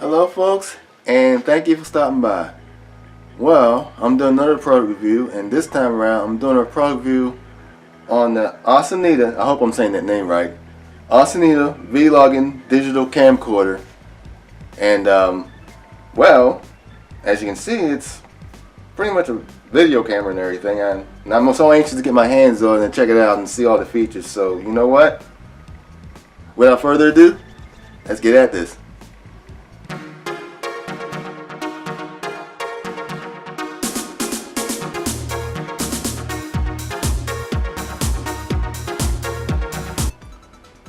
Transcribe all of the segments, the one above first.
Hello folks, and thank you for stopping by. Well, I'm doing another product review, and this time around I'm doing a product review on the Aasonida, I hope I'm saying that name right, Aasonida vlogging digital camcorder. And well, as you can see, it's pretty much a video camera and everything, and I'm so anxious to get my hands on it and check it out and see all the features. So you know what, without further ado, let's get at this.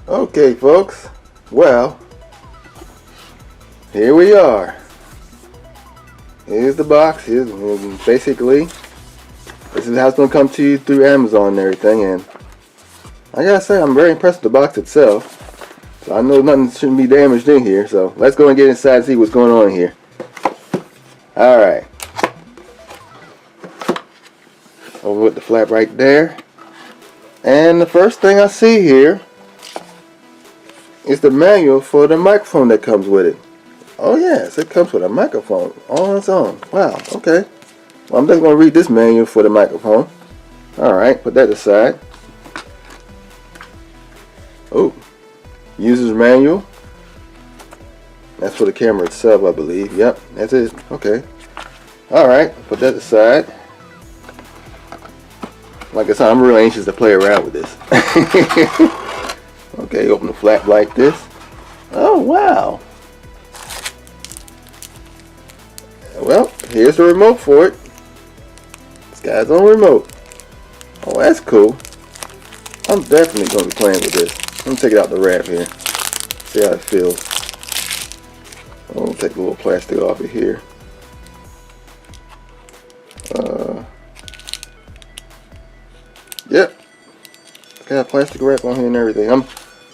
Okay folks, well, here we are. Here's the box. Here's basically, this is how it's going to come to you through Amazon and everything, and I gotta say I'm very impressed with the box itself. So I know nothing shouldn't be damaged in here, so let's go and get inside and see what's going on here. Alright. Over with the flap right there. And the first thing I see here is the manual for the microphone that comes with it. Oh yes, it comes with a microphone on its own. Wow, okay. Well, I'm just going to read this manual for the microphone. Alright, put that aside. Oh, user's manual. That's for the camera itself, I believe. Yep, that's it. Okay. Alright, put that aside. Like I said, I'm really anxious to play around with this. Okay, open the flap like this. Oh wow. Well, here's the remote for it. This guy's on remote. Oh, that's cool. I'm definitely going to be playing with this. Let me take it out the wrap here. See how it feels. I'll take a little plastic off of here. Yep. Got a plastic wrap on here and everything. I'm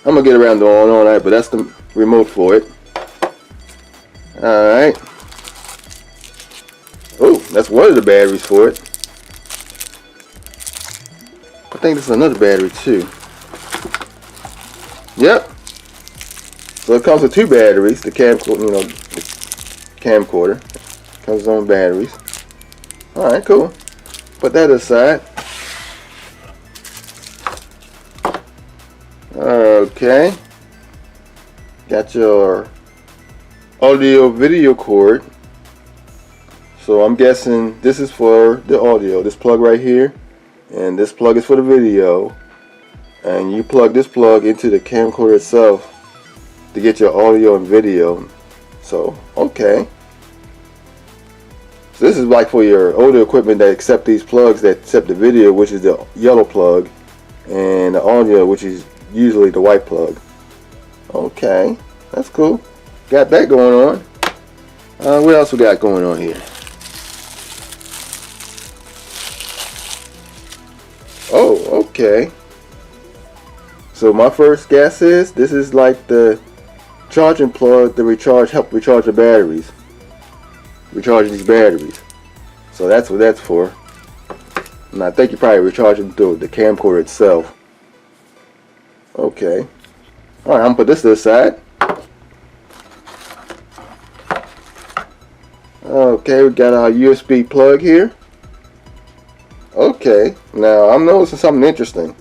gonna get around to all that, but that's the remote for it. Alright. Oh, that's one of the batteries for it. I think this is another battery too. Yep. So it comes with two batteries. The camcorder, the camcorder comes with its own batteries. Alright, cool. Put that aside. Okay. Got your audio video cord. So I'm guessing this is for the audio. This plug right here. And this plug is for the video. And you plug this plug into the camcorder itself to get your audio and video. So, okay. So this is like for your audio equipment that accept these plugs that accept the video, which is the yellow plug, and the audio, which is usually the white plug. Okay, that's cool. Got that going on. What else we got going on here? Oh, okay. So my first guess is this is like the charging plug to help recharge the batteries. Recharging these batteries. So that's what that's for. And I think you're probably recharging the camcorder itself. Okay. Alright, I'm gonna put this to the side. Okay, we got our USB plug here. Okay, now I'm noticing something interesting.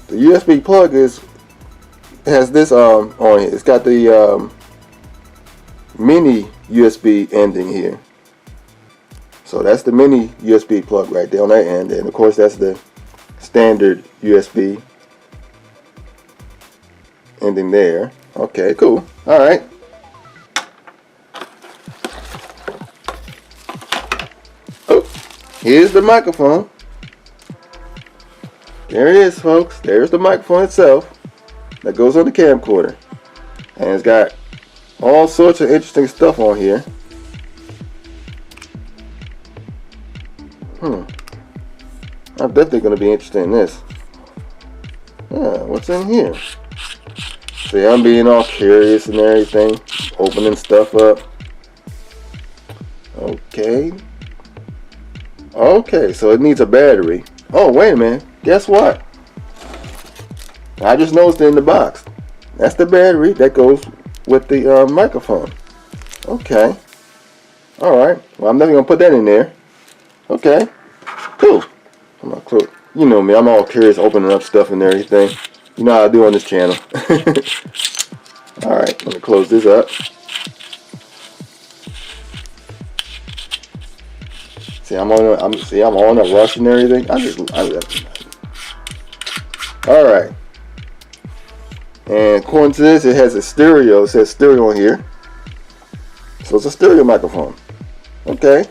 The USB plug has this on it. It's got the mini USB ending here. So that's the mini USB plug right there on that end, and of course that's the standard USB ending there. Okay, cool. Alright. Oh, here's the microphone. There it is, folks. There's the microphone itself that goes on the camcorder. And it's got all sorts of interesting stuff on here. I'm definitely going to be interested in this. Yeah, what's in here? See, I'm being all curious and everything, opening stuff up. Okay. Okay, so it needs a battery. Oh, wait a minute. Guess what? I just noticed it in the box. That's the battery that goes with the microphone. Okay. Alright. Well, I'm definitely going to put that in there. Okay. Cool. I'm going to close. You know me. I'm all curious opening up stuff and everything. You know how I do on this channel. Alright. Let me close this up. See, I'm on a rush and everything. Alright. And according to this, it has a stereo. It says stereo on here. So it's a stereo microphone. Okay.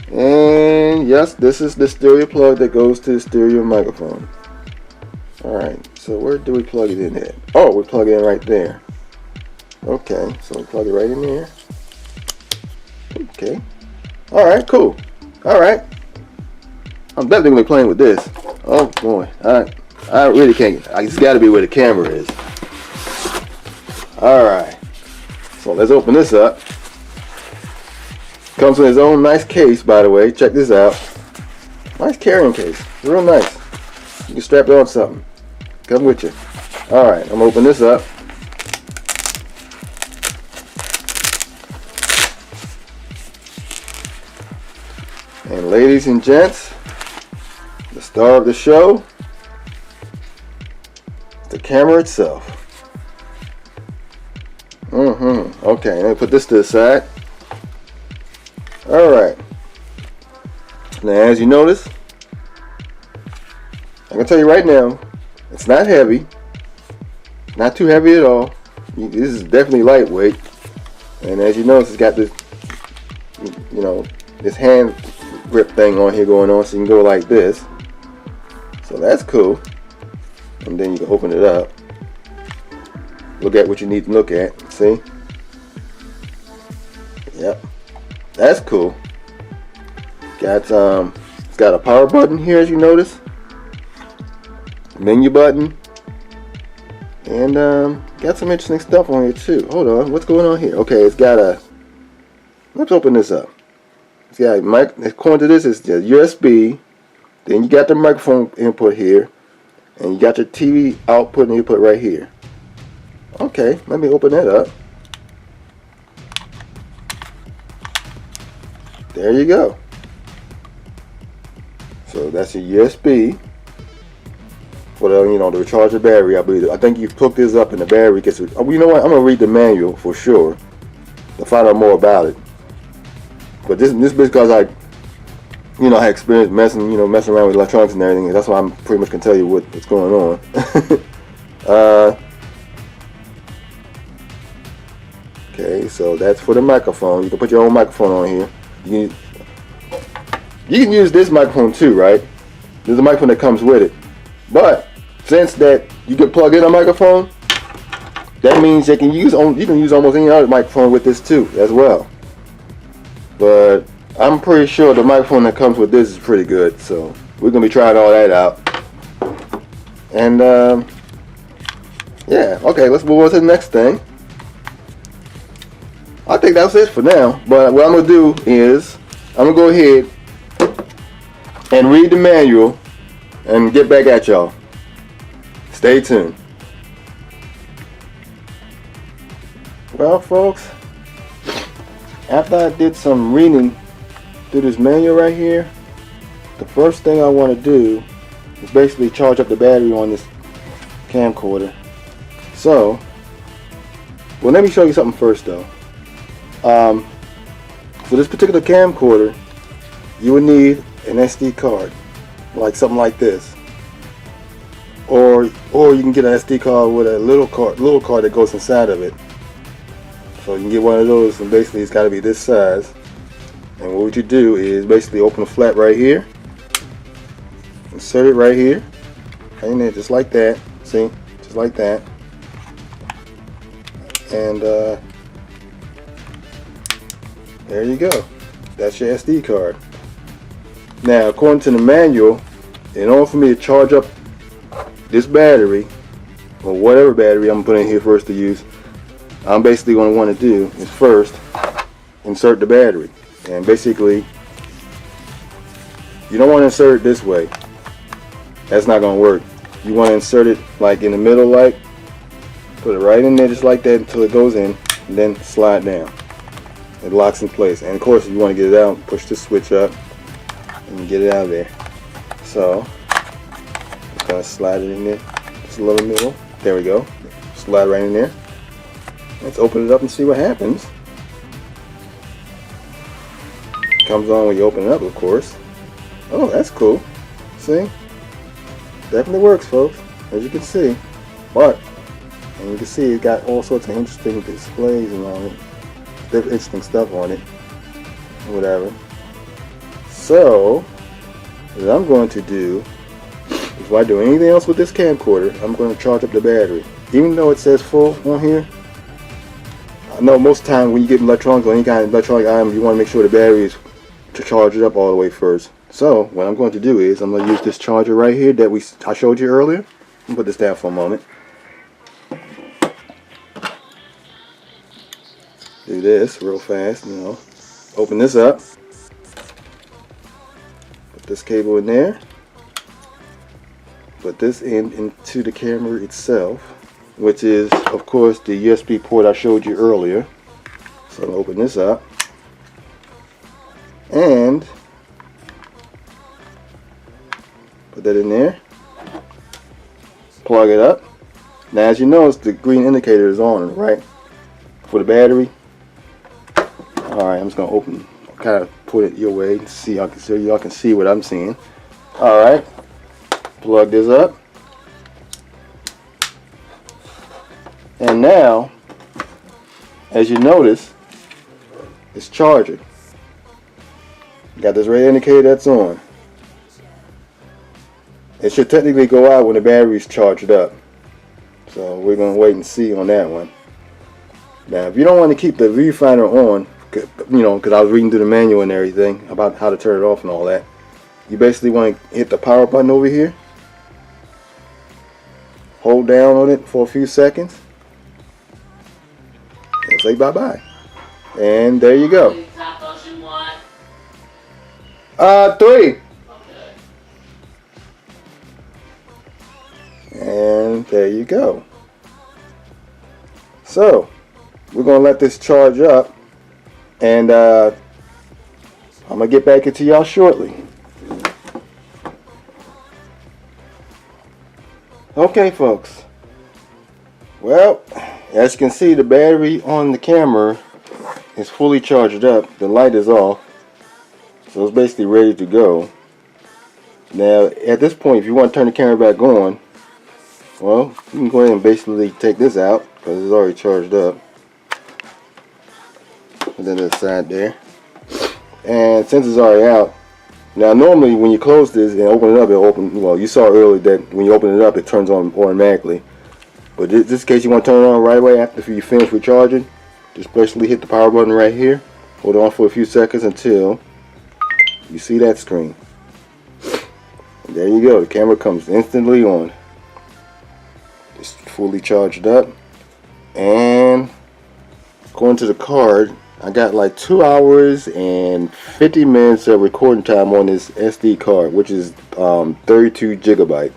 And yes, this is the stereo plug that goes to the stereo microphone. Alright, so where do we plug it in at? Oh, we plug it in right there. Okay, so we plug it right in there. Okay. Alright, cool. Alright. I'm definitely going to be playing with this. Oh boy. I really can't. It's got to be where the camera is. Alright. So let's open this up. Comes with its own nice case, by the way. Check this out. Nice carrying case. Real nice. You can strap it on something. Come with you. Alright, I'm going to open this up. And ladies and gents, the star of the show, the camera itself. Okay, let me put this to the side. Alright. Now, as you notice, I can tell you right now, it's not heavy. Not too heavy at all. This is definitely lightweight. And as you notice, it's got this, you know, this hand grip thing on here going on, so you can go like this. So that's cool. And then you can open it up. Look at what you need to look at. See? Yep. That's cool. It's got a power button here, as you notice. Menu button. And got some interesting stuff on here too. Hold on, what's going on here? Okay, it's got a. Let's open this up. It's got a mic. According to this, it's the USB. Then you got the microphone input here, and you got your TV output and input right here. Okay, let me open that up. There you go. So that's your USB for the, you know, to recharge the battery. I believe. I think you hook this up and the battery gets. You know what? I'm gonna read the manual for sure to find out more about it. But this because I, you know, I had experience messing around with electronics and everything. That's why I'm pretty much can tell you what's going on. Okay, so that's for the microphone. You can put your own microphone on here. You can use this microphone too, right? There's a microphone that comes with it. But since that you can plug in a microphone, that means you can use almost any other microphone with this too as well. But I'm pretty sure the microphone that comes with this is pretty good, so we're gonna be trying all that out. And yeah, okay, let's move on to the next thing. I think that's it for now. But what I'm gonna do is I'm gonna go ahead and read the manual and get back at y'all. Stay tuned. Well, folks, after I did some reading through this manual right here, the first thing I want to do is basically charge up the battery on this camcorder. So, well, let me show you something first though. For this particular camcorder, you would need an SD card, like something like this, or you can get an SD card with a little card that goes inside of it. So you can get one of those, and basically it's got to be this size. And what you do is basically open the flap right here, insert it right here, and then just like that. See, just like that, and there you go. That's your SD card. Now, according to the manual, in order for me to charge up this battery, or whatever battery I'm putting here first to use, I'm basically going to want to do is first insert the battery. And basically, you don't want to insert it this way. That's not going to work. You want to insert it like in the middle, like put it right in there just like that until it goes in. and then slide down. It locks in place. And of course, if you want to get it out, push the switch up and get it out of there. So just gonna slide it in there, just a little middle. There we go. Slide right in there. Let's open it up and see what happens. Comes on when you open it up, of course. Oh, that's cool. See? Definitely works, folks, as you can see. But, and you can see it got all sorts of interesting displays and all it. Different interesting stuff on it. Whatever. So, what I'm going to do, before I do anything else with this camcorder, I'm going to charge up the battery. Even though it says full on here, I know most of the time when you get electronics or any kind of electronic item, you want to make sure the battery is to charge it up all the way first. So what I'm going to do is I'm going to use this charger right here that I showed you earlier. Let me put this down for a moment. Do this real fast, you know. Open this up. Put this cable in there. Put this into the camera itself, which is of course the USB port I showed you earlier. So I'm going to open this up. And put that in there. Plug it up. Now, as you notice, the green indicator is on, right? For the battery. Alright, I'm just going to open, kind of put it your way so y'all can see what I'm seeing. Alright. Plug this up. And now, as you notice, it's charging. Got this red indicator that's on. It should technically go out when the battery's charged up. So we're going to wait and see on that one. Now, if you don't want to keep the viewfinder on, you know, because I was reading through the manual and everything about how to turn it off and all that, you basically want to hit the power button over here. Hold down on it for a few seconds. And say bye-bye. And there you go. 3. And there you go. So we're gonna let this charge up, and I'm gonna get back into y'all shortly. Okay, folks. Well, as you can see, the battery on the camera is fully charged up. The light is off. So it's basically ready to go. Now, at this point, if you want to turn the camera back on, well, you can go ahead and basically take this out because it's already charged up. Put that aside there. And since it's already out, now normally when you close this and open it up, it'll open. Well, you saw earlier that when you open it up, it turns on automatically. But in this case, you want to turn it on right away after you finish recharging. Just basically hit the power button right here. Hold on for a few seconds until you see that screen. And there you go. The camera comes instantly on. It's fully charged up. And according to the card, I got like 2 hours and 50 minutes of recording time on this SD card, which is 32 gigabyte.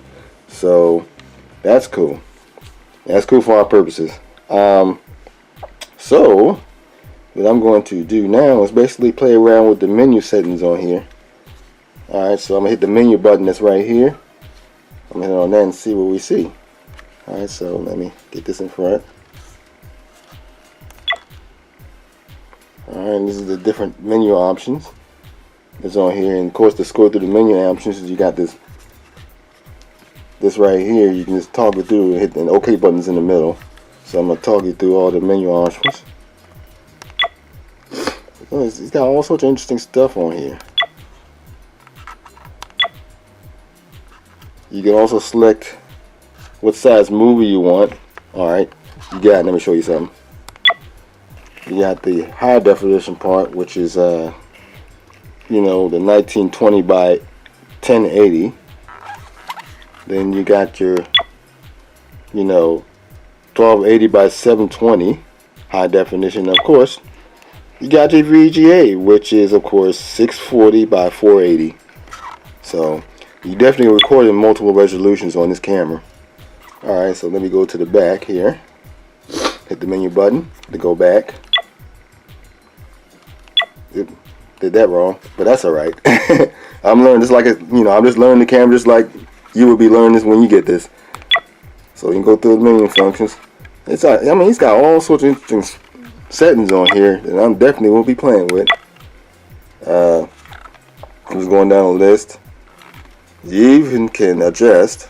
So that's cool. That's cool for our purposes. So what I'm going to do now is basically play around with the menu settings on here. Alright, so I'm going to hit the menu button that's right here. I'm going to hit on that and see what we see. Alright, so let me get this in front. Alright, this is the different menu options that's on here. And of course, to scroll through the menu options, you got this right here. You can just toggle through and hit the OK buttons in the middle. So I'm going to toggle through all the menu options. It's got all sorts of interesting stuff on here. You can also select what size movie you want. Alright, you got, let me show you something. You got the high definition part, which is you know, the 1920 by 1080. Then you got your, you know, 1280 by 720 high definition. Of course, you got your VGA, which is of course 640 by 480. So you definitely record in multiple resolutions on this camera. Alright, so let me go to the back here. hit the menu button to go back. Did that wrong, but that's alright. I'm learning just like I'm just learning the camera just like you would be learning this when you get this. So you can go through the menu functions. It's I mean, he's got all sorts of interesting settings on here that I'm definitely will be playing with. I'm just going down the list. You even can adjust.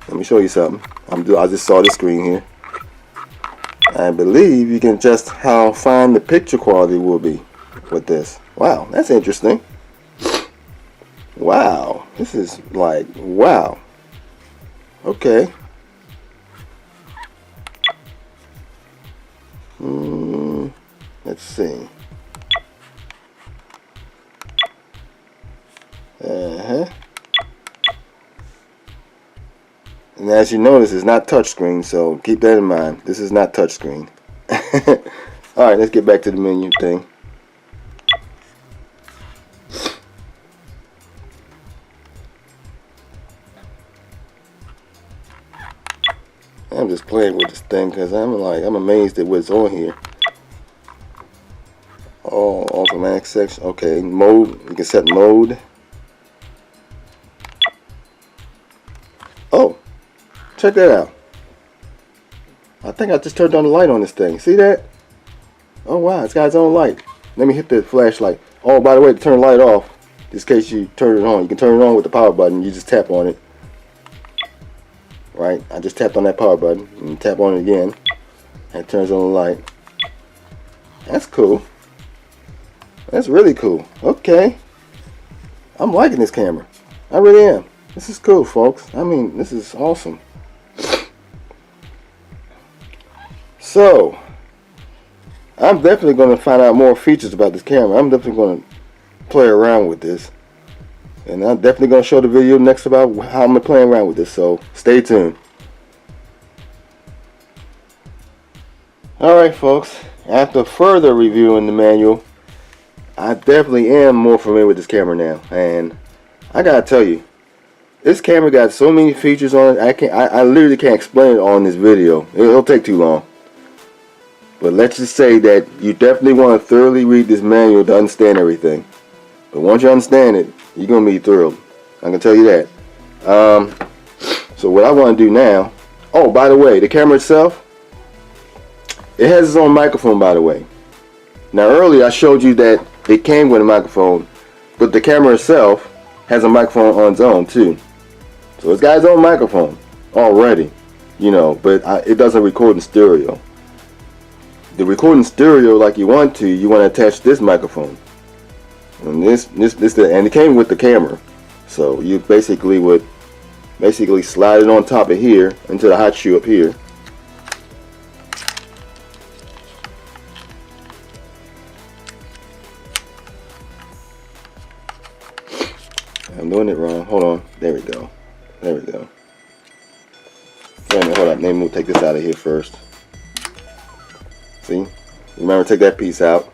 Let me show you something. I just saw the screen here. I believe you can adjust how fine the picture quality will be with this. Wow, that's interesting. Wow, this is like, wow. Okay. Let's see. And as you notice, it's not touchscreen, so keep that in mind. This is not touchscreen. Alright, let's get back to the menu thing. I'm just playing with this thing because I'm amazed at what's on here. Oh, automatic section. Okay, mode. You can set mode. Oh, check that out. I think I just turned on the light on this thing. See that? Oh wow, it's got its own light. Let me hit the flashlight. Oh, by the way, to turn the light off, just in case you turn it on, you can turn it on with the power button. You just tap on it. Right, I just tapped on that power button and tap on it again, and it turns on the light. That's cool. That's really cool. Okay, I'm liking this camera. I really am. This is cool, folks. I mean, this is awesome. So, I'm definitely going to find out more features about this camera. I'm definitely going to play around with this. And I'm definitely going to show the video next about how I'm playing around with this. So, stay tuned. Alright, folks. After further reviewing the manual, I definitely am more familiar with this camera now. And I got to tell you, this camera got so many features on it. I literally can't explain it on this video. It'll take too long. But let's just say that you definitely want to thoroughly read this manual to understand everything. But once you understand it, you're going to be thrilled. I can tell you that. So what I want to do now, oh, by the way, the camera itself, it has its own microphone, by the way. Now earlier I showed you that it came with a microphone, but the camera itself has a microphone on its own too. So it's got its own microphone already, but it doesn't record in stereo. To record in stereo like you want to attach this microphone. And and it came with the camera. So you basically would slide it on top of here into the hot shoe up here. I'm doing it wrong. Hold on. There we go. There we go. Wait a minute, hold up. Maybe we'll take this out of here first. See? Remember, take that piece out.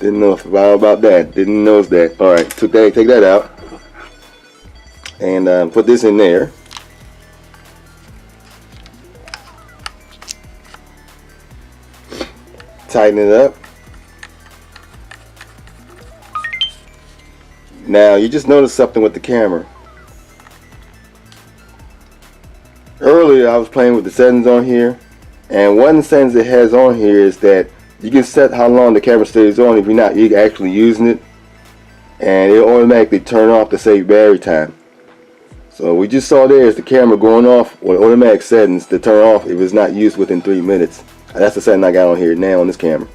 Didn't know about that. Didn't notice that. Alright, take that out. And put this in there. Tighten it up. Now, you just noticed something with the camera. Earlier, I was playing with the settings on here. And one of the settings it has on here is that you can set how long the camera stays on if you're not actually using it. And it'll automatically turn off to save battery time. So we just saw there is the camera going off with automatic settings to turn off if it's not used within 3 minutes. And that's the setting I got on here now on this camera.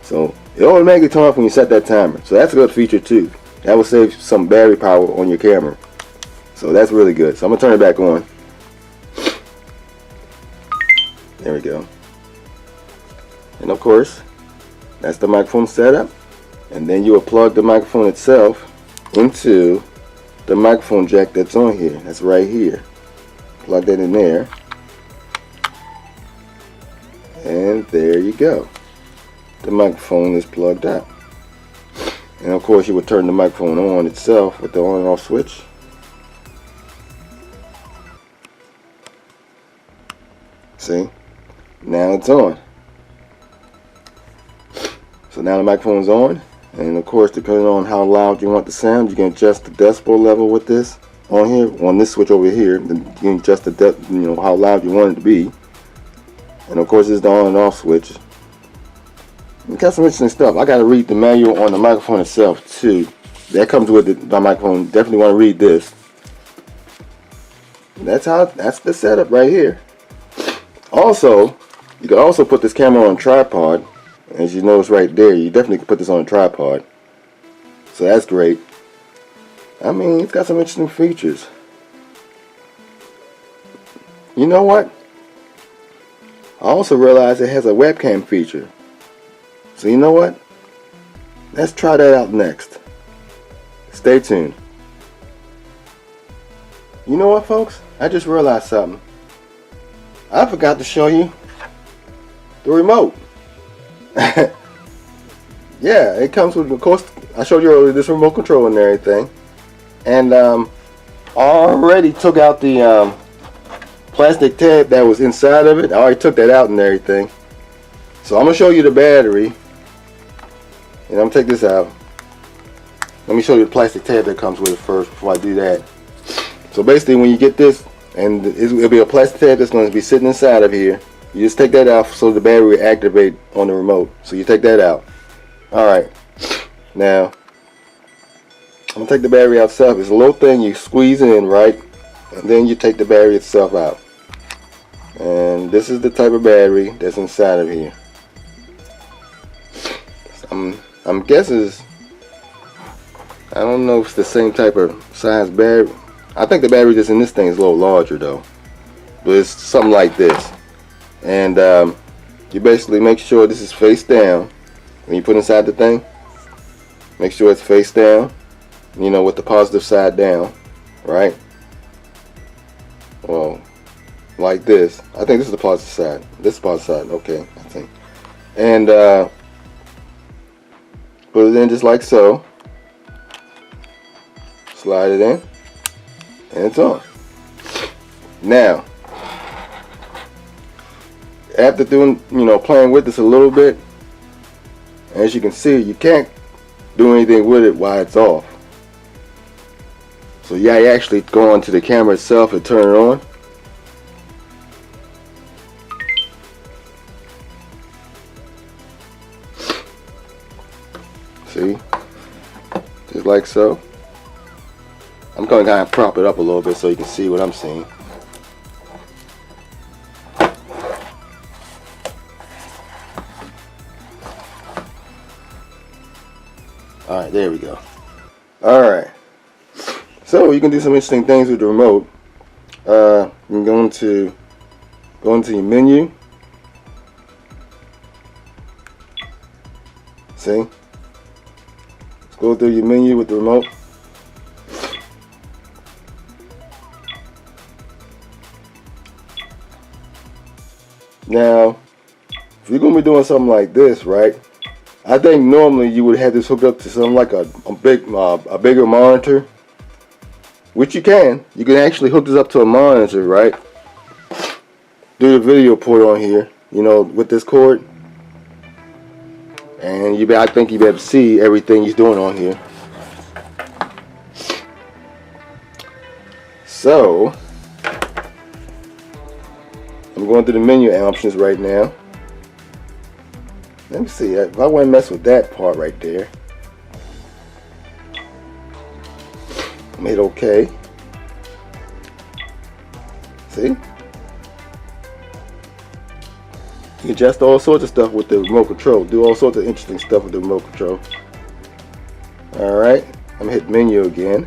So it'll automatically turn off when you set that timer. So that's a good feature too. That will save some battery power on your camera. So that's really good. So I'm going to turn it back on. There we go. And of course, that's the microphone setup. And then you will plug the microphone itself into the microphone jack that's on here. That's right here. Plug that in there. And there you go. The microphone is plugged out. And of course you would turn the microphone on itself with the on and off switch. See? Now it's on. So now the microphone's on, and of course, depending on how loud you want the sound, you can adjust the decibel level with this on here. On this switch over here, then you can adjust the how loud you want it to be. And of course, this is the on and off switch. It got some interesting stuff. I got to read the manual on the microphone itself too. That comes with the microphone. Definitely want to read this. That's the setup right here. Also, you can also put this camera on a tripod. As you notice right there, you definitely can put this on a tripod. So that's great. I mean, it's got some interesting features. You know what? I also realized it has a webcam feature. So you know what? Let's try that out next. Stay tuned. You know what, folks? I just realized something. I forgot to show you the remote. Yeah, it comes with, of course, I showed you earlier this remote control and everything. And I already took out the plastic tab that was inside of it. I already took that out and everything. So I'm going to show you the battery. And I'm going to take this out. Let me show you the plastic tab that comes with it first before I do that. So basically when you get this, and it'll be a plastic tab that's going to be sitting inside of here. You just take that out so the battery will activate on the remote. So you take that out. Alright. Now, I'm going to take the battery out itself. It's a little thing you squeeze in, right? And then you take the battery itself out. And this is the type of battery that's inside of here. I'm guessing, I don't know if it's the same type of size battery. I think the battery that's in this thing is a little larger though. But it's something like this. And you basically make sure this is face down. When you put inside the thing, make sure it's face down. You know, with the positive side down. Right? Well, like this. I think this is the positive side. This is the positive side. Okay, I think. And put it in just like so. Slide it in. And it's on. Now, after doing, playing with this a little bit, as you can see, you can't do anything with it while it's off. So yeah, you actually go onto the camera itself and turn it on. See? Just like so. I'm going to kind of prop it up a little bit so you can see what I'm seeing. Alright, there we go. Alright. So you can do some interesting things with the remote. You can go into your menu. See? Let's go through your menu with the remote. Now, if you're going to be doing something like this, right? I think normally you would have this hooked up to something like a bigger monitor, which you can. You can actually hook this up to a monitor, right? Do the video port on here, with this cord, and I think you'll be able to see everything he's doing on here. So, I'm going through the menu options right now. Let me see, if I want to mess with that part right there, I'm hit OK. See? You can adjust all sorts of stuff with the remote control. Do all sorts of interesting stuff with the remote control. Alright, I'm going to hit menu again.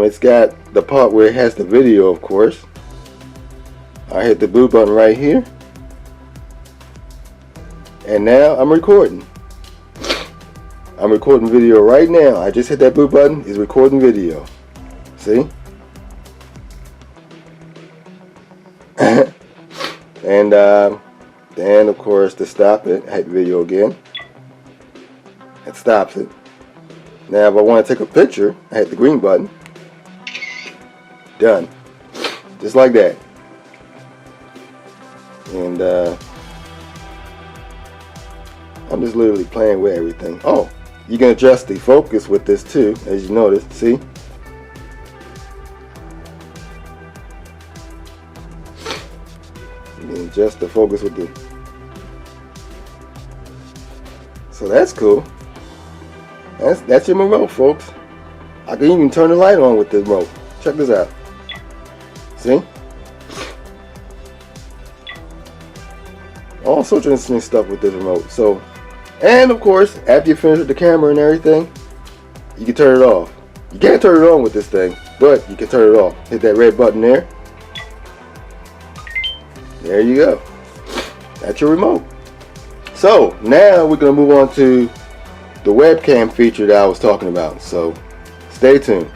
It's got the part where it has the video, of course. I hit the blue button right here. And now I'm recording. I'm recording video right now. I just hit that blue button. It's recording video. See? And then of course to stop it, I hit video again. It stops it. Now if I want to take a picture, I hit the green button. Done. Just like that. And I'm just literally playing with everything. Oh, you can adjust the focus with this too, as you notice. See? You can adjust the focus with the. So that's cool. That's your remote, folks. I can even turn the light on with the remote. Check this out. See? All sorts of interesting stuff with this remote. So, and of course, after you finish with the camera and everything, you can turn it off. You can't turn it on with this thing, but you can turn it off. Hit that red button there. There you go. That's your remote. So now we're going to move on to the webcam feature that I was talking about. So stay tuned.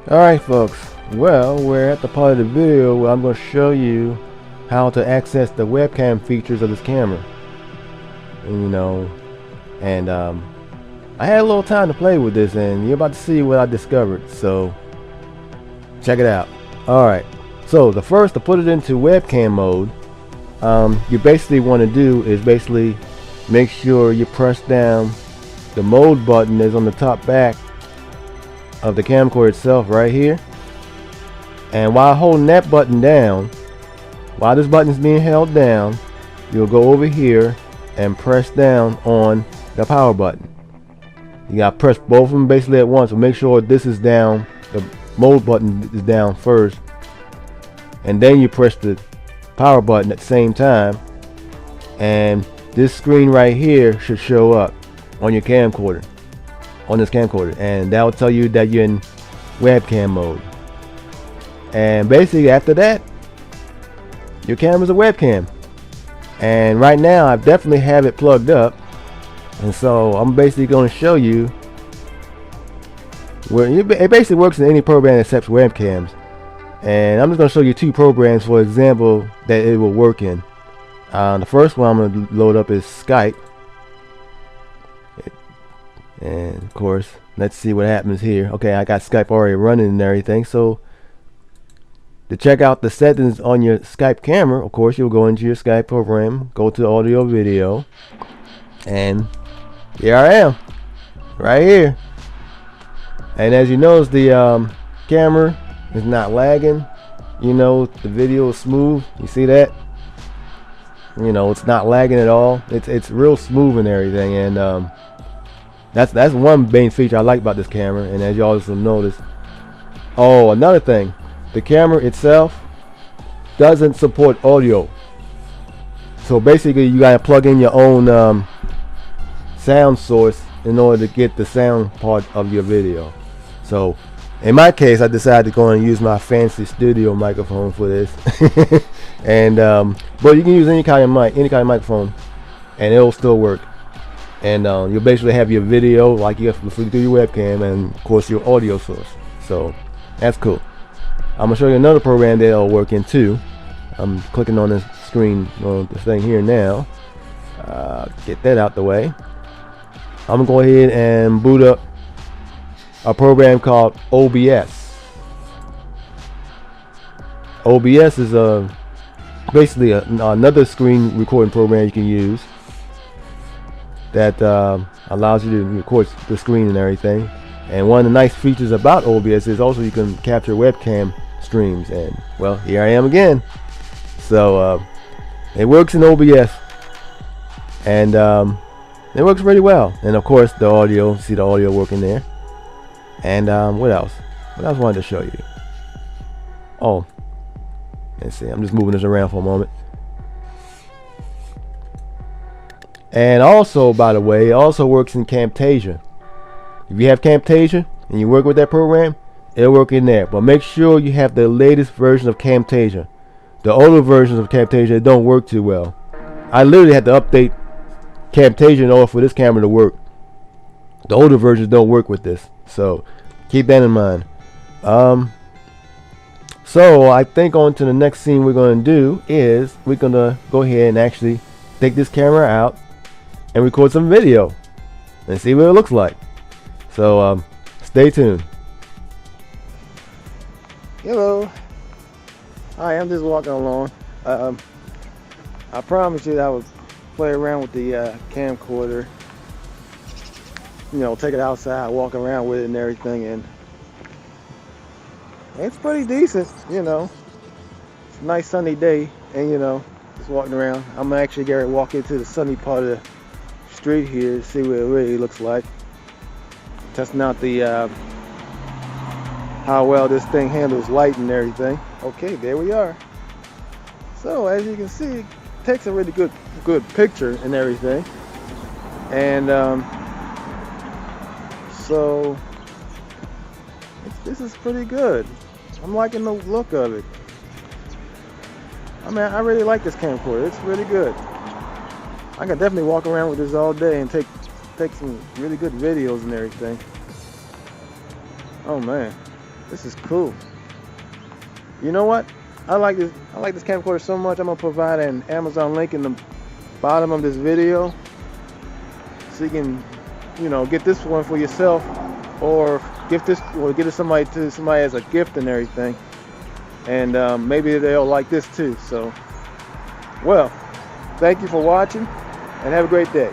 Alright folks, well, we're at the part of the video where I'm going to show you how to access the webcam features of this camera. And, I had a little time to play with this, and you're about to see what I discovered, so check it out. Alright, so the first, to put it into webcam mode, you basically want to do is basically make sure you press down the mode button that's on the top back of the camcorder itself right here, and while holding that button down, while this button is being held down, you'll go over here and press down on the power button. You gotta press both of them basically at once, so make sure this is down, the mode button is down first, and then you press the power button at the same time, and this screen right here should show up on your camcorder, on this camcorder, and that will tell you that you're in webcam mode. And basically after that, your camera's a webcam. And right now I definitely have it plugged up, and so I'm basically going to show you where it basically works in any program that accepts webcams. And I'm just going to show you two programs, for example, that it will work in. The first one I'm going to load up is Skype. And of course, let's see what happens here. Okay, I got Skype already running and everything. So to check out the settings on your Skype camera, of course, you'll go into your Skype program, go to audio video, and here I am, right here. And as you notice, the camera is not lagging. The video is smooth. You see that? It's not lagging at all. It's real smooth and everything. And that's one main feature I like about this camera. And as you also notice, oh, another thing, the camera itself doesn't support audio. So basically, you gotta plug in your own sound source in order to get the sound part of your video. So in my case, I decided to go and use my fancy studio microphone for this. And but you can use any kind of mic, any kind of microphone, and it'll still work. And you'll basically have your video like you have through your webcam, and of course your audio source. So that's cool. I'm gonna show you another program that'll work in too. I'm clicking on this screen on this thing here now. Get that out the way. I'm gonna go ahead and boot up a program called OBS. OBS is basically another screen recording program you can use that allows you to record the screen and everything. And one of the nice features about OBS is also you can capture webcam streams. And well, here I am again. So it works in OBS, and it works really well. And of course the audio, see the audio working there. And what else wanted to show you? Oh, let's see, I'm just moving this around for a moment. And also, by the way, it also works in Camtasia. If you have Camtasia and you work with that program, it'll work in there. But make sure you have the latest version of Camtasia. The older versions of Camtasia don't work too well. I literally had to update Camtasia in order for this camera to work. The older versions don't work with this, so keep that in mind. So I think on to the next scene we're going to do is we're going to go ahead and actually take this camera out and record some video and see what it looks like. So stay tuned. Hello. Hi, I'm just walking along. I promised you that I would play around with the camcorder. You know, take it outside, walk around with it and everything, and it's pretty decent, you know. It's a nice sunny day, and you know, just walking around. I'm actually going to walk into the sunny part of the street here to see what it really looks like. Testing out the how well this thing handles light and everything. Okay, there we are. So as you can see, it takes a really good picture and everything. And so this is pretty good. I'm liking the look of it. I mean, I really like this camcorder. It's really good. I can definitely walk around with this all day and take some really good videos and everything. Oh man, this is cool. You know what? I like this camcorder so much. I'm gonna provide an Amazon link in the bottom of this video, so you can, you know, get this one for yourself, or gift this, or get it to somebody as a gift and everything. And maybe they'll like this too. So, well, thank you for watching, and have a great day.